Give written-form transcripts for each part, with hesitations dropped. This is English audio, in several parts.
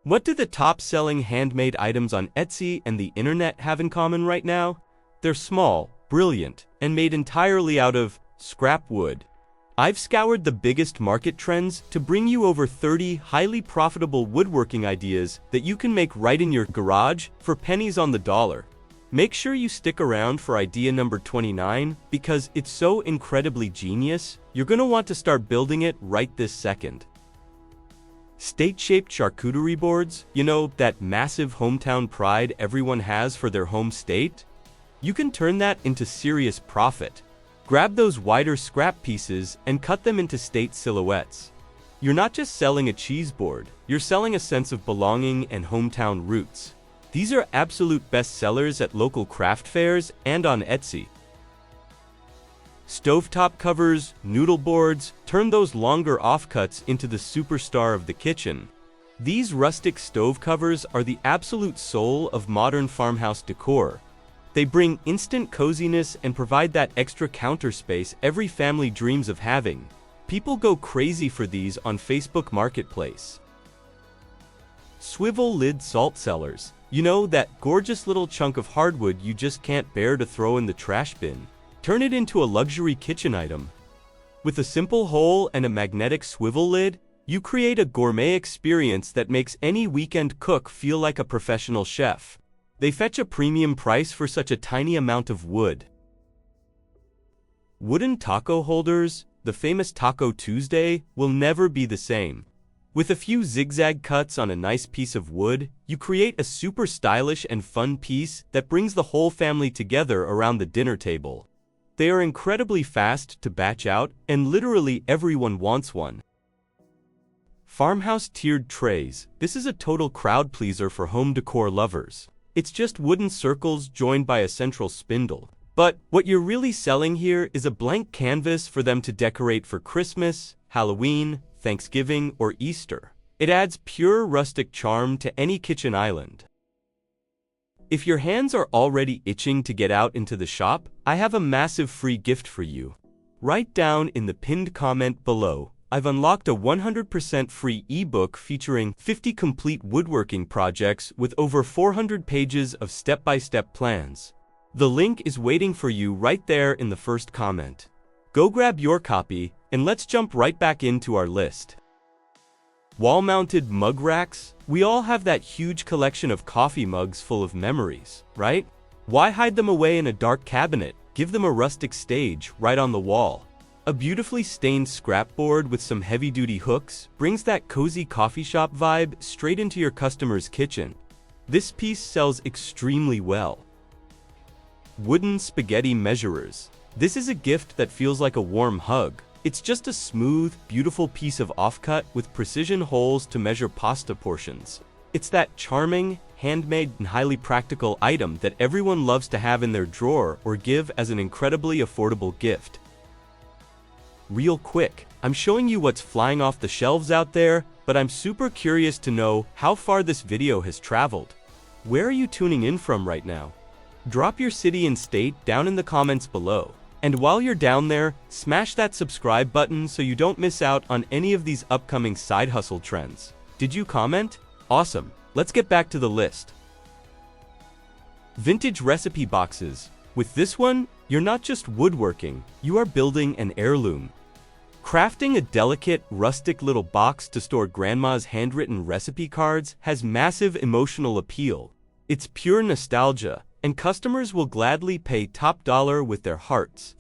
What do the top-selling handmade items on Etsy and the internet have in common right now? They're small, brilliant, and made entirely out of scrap wood. I've scoured the biggest market trends to bring you over 30 highly profitable woodworking ideas that you can make right in your garage for pennies on the dollar. Make sure you stick around for idea number 29 because it's so incredibly genius, you're going to want to start building it right this second. State-shaped charcuterie boards, you know, that massive hometown pride everyone has for their home state? You can turn that into serious profit. Grab those wider scrap pieces and cut them into state silhouettes. You're not just selling a cheese board, you're selling a sense of belonging and hometown roots. These are absolute bestsellers at local craft fairs and on Etsy. Stovetop covers, noodle boards, turn those longer offcuts into the superstar of the kitchen. These rustic stove covers are the absolute soul of modern farmhouse decor. They bring instant coziness and provide that extra counter space every family dreams of having. People go crazy for these on Facebook Marketplace. Swivel lid salt cellars. You know, that gorgeous little chunk of hardwood you just can't bear to throw in the trash bin. Turn it into a luxury kitchen item. With a simple hole and a magnetic swivel lid, you create a gourmet experience that makes any weekend cook feel like a professional chef. They fetch a premium price for such a tiny amount of wood. Wooden taco holders, the famous Taco Tuesday, will never be the same. With a few zigzag cuts on a nice piece of wood, you create a super stylish and fun piece that brings the whole family together around the dinner table. They are incredibly fast to batch out, and literally everyone wants one. Farmhouse tiered trays. This is a total crowd pleaser for home decor lovers. It's just wooden circles joined by a central spindle. But what you're really selling here is a blank canvas for them to decorate for Christmas, Halloween, Thanksgiving, or Easter. It adds pure rustic charm to any kitchen island. If your hands are already itching to get out into the shop, I have a massive free gift for you. Write down in the pinned comment below, I've unlocked a 100% free ebook featuring 50 complete woodworking projects with over 400 pages of step-by-step plans. The link is waiting for you right there in the first comment. Go grab your copy, and let's jump right back into our list. Wall-mounted mug racks. We all have that huge collection of coffee mugs full of memories, right? Why hide them away in a dark cabinet? Give them a rustic stage right on the wall. A beautifully stained scrap board with some heavy-duty hooks brings that cozy coffee shop vibe straight into your customer's kitchen. This piece sells extremely well. Wooden spaghetti measurers. This is a gift that feels like a warm hug. It's just a smooth, beautiful piece of offcut with precision holes to measure pasta portions. It's that charming, handmade, and highly practical item that everyone loves to have in their drawer or give as an incredibly affordable gift. Real quick, I'm showing you what's flying off the shelves out there, but I'm super curious to know how far this video has traveled. Where are you tuning in from right now? Drop your city and state down in the comments below. And while you're down there, smash that subscribe button so you don't miss out on any of these upcoming side hustle trends. Did you comment? Awesome. Let's get back to the list. Vintage recipe boxes. With this one, you're not just woodworking, you are building an heirloom. Crafting a delicate, rustic little box to store grandma's handwritten recipe cards has massive emotional appeal. It's pure nostalgia, and customers will gladly pay top dollar with their hearts.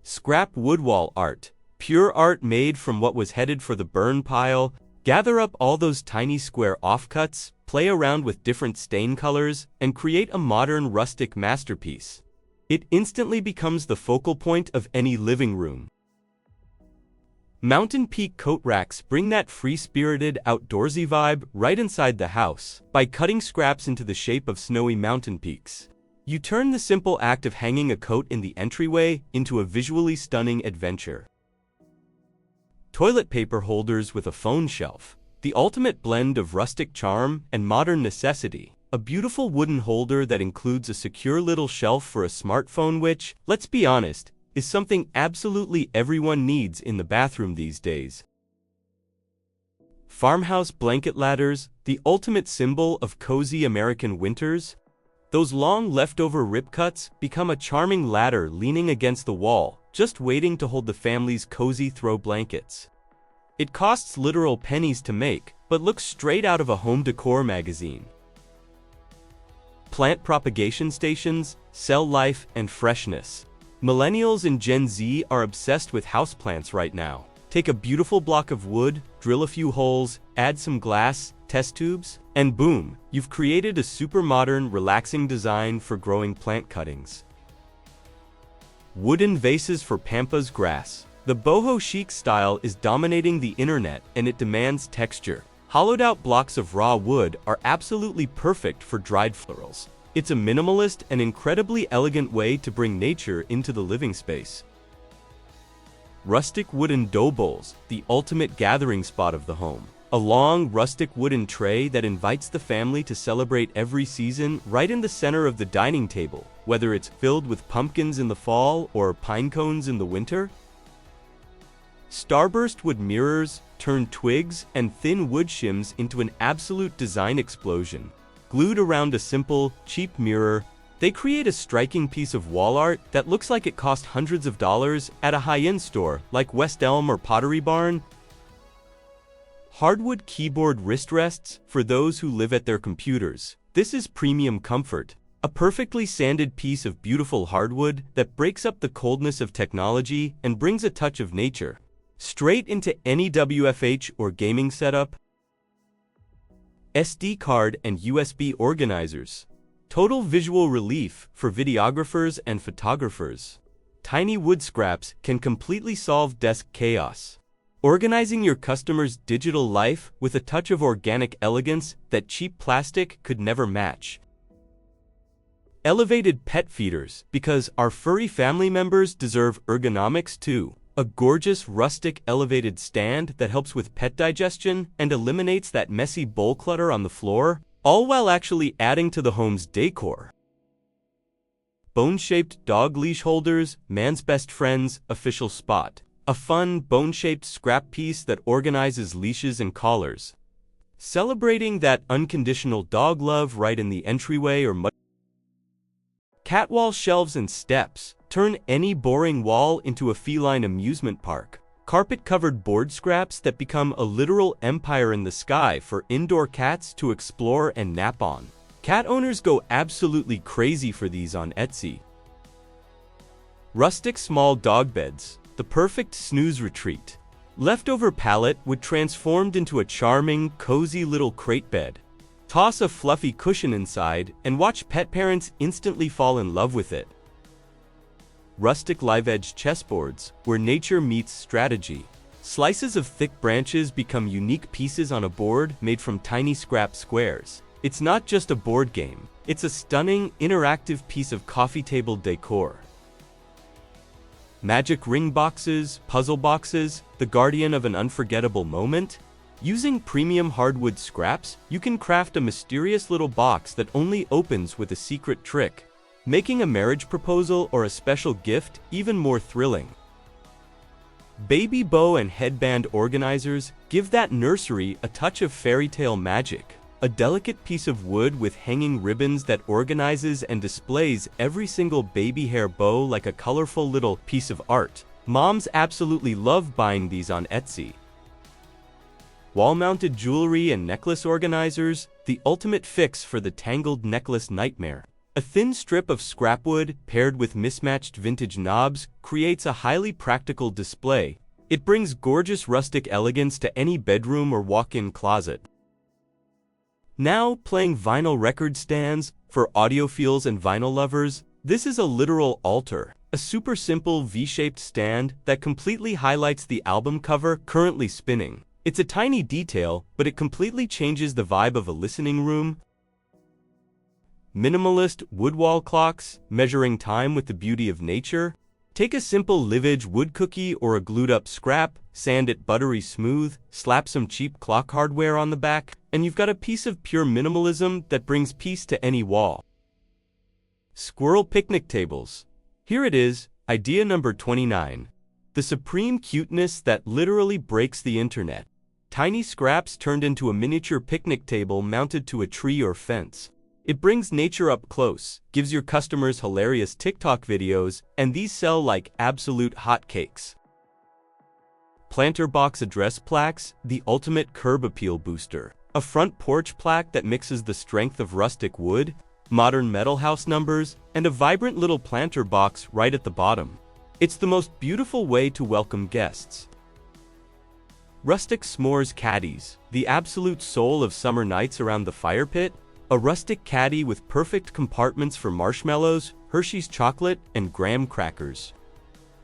Scrap wood wall art. Pure art made from what was headed for the burn pile. Gather up all those tiny square offcuts, play around with different stain colors, and create a modern rustic masterpiece. It instantly becomes the focal point of any living room. Mountain Peak coat racks bring that free-spirited, outdoorsy vibe right inside the house by cutting scraps into the shape of snowy mountain peaks. You turn the simple act of hanging a coat in the entryway into a visually stunning adventure. Toilet paper holders with a phone shelf. The ultimate blend of rustic charm and modern necessity. A beautiful wooden holder that includes a secure little shelf for a smartphone which, let's be honest, is something absolutely everyone needs in the bathroom these days. Farmhouse blanket ladders, the ultimate symbol of cozy American winters. Those long leftover rip cuts become a charming ladder leaning against the wall, just waiting to hold the family's cozy throw blankets. It costs literal pennies to make, but looks straight out of a home decor magazine. Plant propagation stations, sell life and freshness. Millennials and Gen Z are obsessed with houseplants right now. Take a beautiful block of wood, drill a few holes, add some glass, test tubes, and boom, you've created a super modern, relaxing design for growing plant cuttings. Wooden vases for pampas grass. The boho chic style is dominating the internet and it demands texture. Hollowed out blocks of raw wood are absolutely perfect for dried florals. It's a minimalist and incredibly elegant way to bring nature into the living space. Rustic wooden dough bowls, the ultimate gathering spot of the home. A long, rustic wooden tray that invites the family to celebrate every season right in the center of the dining table, whether it's filled with pumpkins in the fall or pine cones in the winter. Starburst wood mirrors turn twigs and thin wood shims into an absolute design explosion. Glued around a simple, cheap mirror, they create a striking piece of wall art that looks like it cost hundreds of dollars at a high-end store like West Elm or Pottery Barn. Hardwood keyboard wrist rests for those who live at their computers. This is premium comfort. A perfectly sanded piece of beautiful hardwood that breaks up the coldness of technology and brings a touch of nature. Straight into any WFH or gaming setup. SD card and USB organizers. Total visual relief for videographers and photographers. Tiny wood scraps can completely solve desk chaos. Organizing your customer's digital life with a touch of organic elegance that cheap plastic could never match. Elevated pet feeders, because our furry family members deserve ergonomics too. A gorgeous rustic elevated stand that helps with pet digestion and eliminates that messy bowl clutter on the floor, all while actually adding to the home's decor. Bone-shaped dog leash holders, man's best friend's official spot. A fun, bone-shaped scrap piece that organizes leashes and collars. Celebrating that unconditional dog love right in the entryway or mud. Catwall shelves and steps. Turn any boring wall into a feline amusement park. Carpet-covered board scraps that become a literal empire in the sky for indoor cats to explore and nap on. Cat owners go absolutely crazy for these on Etsy. Rustic small dog beds, the perfect snooze retreat. Leftover pallet would transformed into a charming, cozy little crate bed. Toss a fluffy cushion inside and watch pet parents instantly fall in love with it. Rustic live-edge chessboards, where nature meets strategy. Slices of thick branches become unique pieces on a board made from tiny scrap squares. It's not just a board game, it's a stunning, interactive piece of coffee table decor. Magic ring boxes, puzzle boxes, the guardian of an unforgettable moment. Using premium hardwood scraps, you can craft a mysterious little box that only opens with a secret trick, making a marriage proposal or a special gift even more thrilling. Baby bow and headband organizers give that nursery a touch of fairy tale magic. A delicate piece of wood with hanging ribbons that organizes and displays every single baby hair bow like a colorful little piece of art. Moms absolutely love buying these on Etsy. Wall-mounted jewelry and necklace organizers, the ultimate fix for the tangled necklace nightmare. A thin strip of scrapwood paired with mismatched vintage knobs creates a highly practical display. It brings gorgeous rustic elegance to any bedroom or walk-in closet. Now playing vinyl record stands for audiophiles and vinyl lovers. This is a literal altar, a super simple V-shaped stand that completely highlights the album cover currently spinning. It's a tiny detail, but it completely changes the vibe of a listening room. Minimalist wood wall clocks, measuring time with the beauty of nature. Take a simple live-edge wood cookie or a glued-up scrap, sand it buttery smooth, slap some cheap clock hardware on the back, and you've got a piece of pure minimalism that brings peace to any wall. Squirrel picnic tables. Here it is, idea number 29. The supreme cuteness that literally breaks the internet. tiny scraps turned into a miniature picnic table mounted to a tree or fence. It brings nature up close, gives your customers hilarious TikTok videos, and these sell like absolute hotcakes. Planter box address plaques, the ultimate curb appeal booster. A front porch plaque that mixes the strength of rustic wood, modern metal house numbers, and a vibrant little planter box right at the bottom. It's the most beautiful way to welcome guests. Rustic s'mores caddies, the absolute soul of summer nights around the fire pit. A rustic caddy with perfect compartments for marshmallows, Hershey's chocolate, and graham crackers.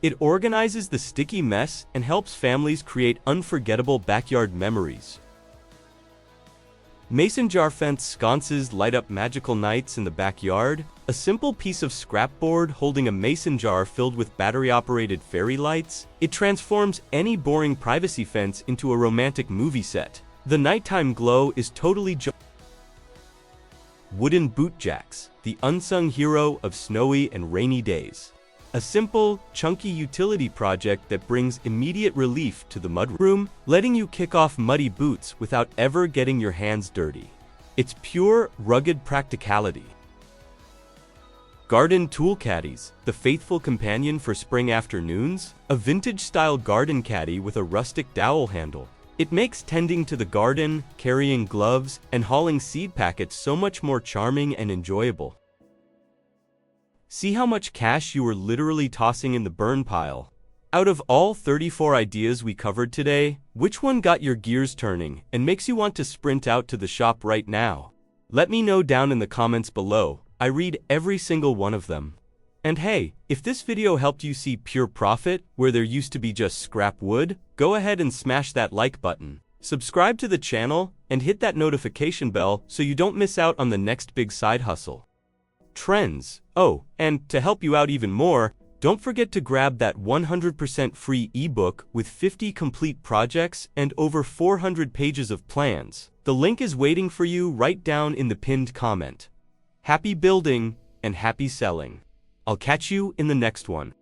It organizes the sticky mess and helps families create unforgettable backyard memories. Mason jar fence sconces light up magical nights in the backyard. A simple piece of scrapboard holding a mason jar filled with battery-operated fairy lights. It transforms any boring privacy fence into a romantic movie set. The nighttime glow is totally Wooden boot jacks, the unsung hero of snowy and rainy days. A simple, chunky utility project that brings immediate relief to the mudroom, letting you kick off muddy boots without ever getting your hands dirty. It's pure, rugged practicality. Garden tool caddies, the faithful companion for spring afternoons. A vintage-style garden caddy with a rustic dowel handle. It makes tending to the garden, carrying gloves, and hauling seed packets so much more charming and enjoyable. See how much cash you were literally tossing in the burn pile. Out of all 34 ideas we covered today, which one got your gears turning and makes you want to sprint out to the shop right now? Let me know down in the comments below. I read every single one of them. And hey, if this video helped you see pure profit where there used to be just scrap wood, go ahead and smash that like button. Subscribe to the channel and hit that notification bell so you don't miss out on the next big side hustle. Trends. Oh, and to help you out even more, don't forget to grab that 100% free ebook with 50 complete projects and over 400 pages of plans. The link is waiting for you right down in the pinned comment. Happy building and happy selling. I'll catch you in the next one.